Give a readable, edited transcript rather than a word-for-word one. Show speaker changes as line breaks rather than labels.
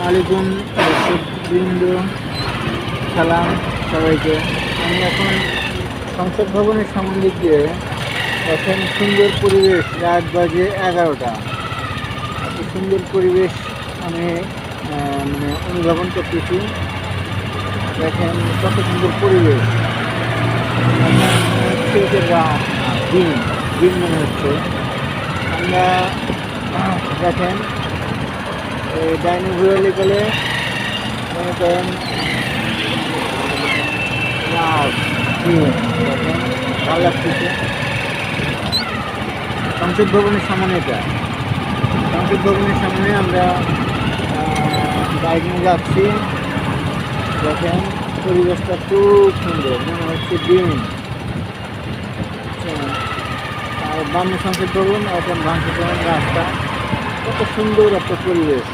আলাইকুম দর্শকবৃন্দ, সালাম সবাইকে। আমি এখন সংসদ ভবনের সামনে দিক দিয়ে এখন সুন্দর পরিবেশ, রাত বাজে 11টা। এত সুন্দর পরিবেশ আমি অনুধাবন করতেছি। দেখেন কত সুন্দর পরিবেশ। হচ্ছে যে রাত, দিন দিন মনে হচ্ছে। আমরা দেখেন এই ডাইনিং ঘুরালে গেলে মনে করেন রাত দিন, দেখেন ভালো লাগতেছে। সংসদ ভবনের সামনে, এটা সংসদ ভবনের সামনে আমরা বাইক নিয়ে যাচ্ছি। দেখেন পরিবেশটা খুব সুন্দর, মনে হচ্ছে দিন। আর বামে সংসদ ভবন, এখন সংসদ ভবন রাস্তা, কত সুন্দর একটা পরিবেশ।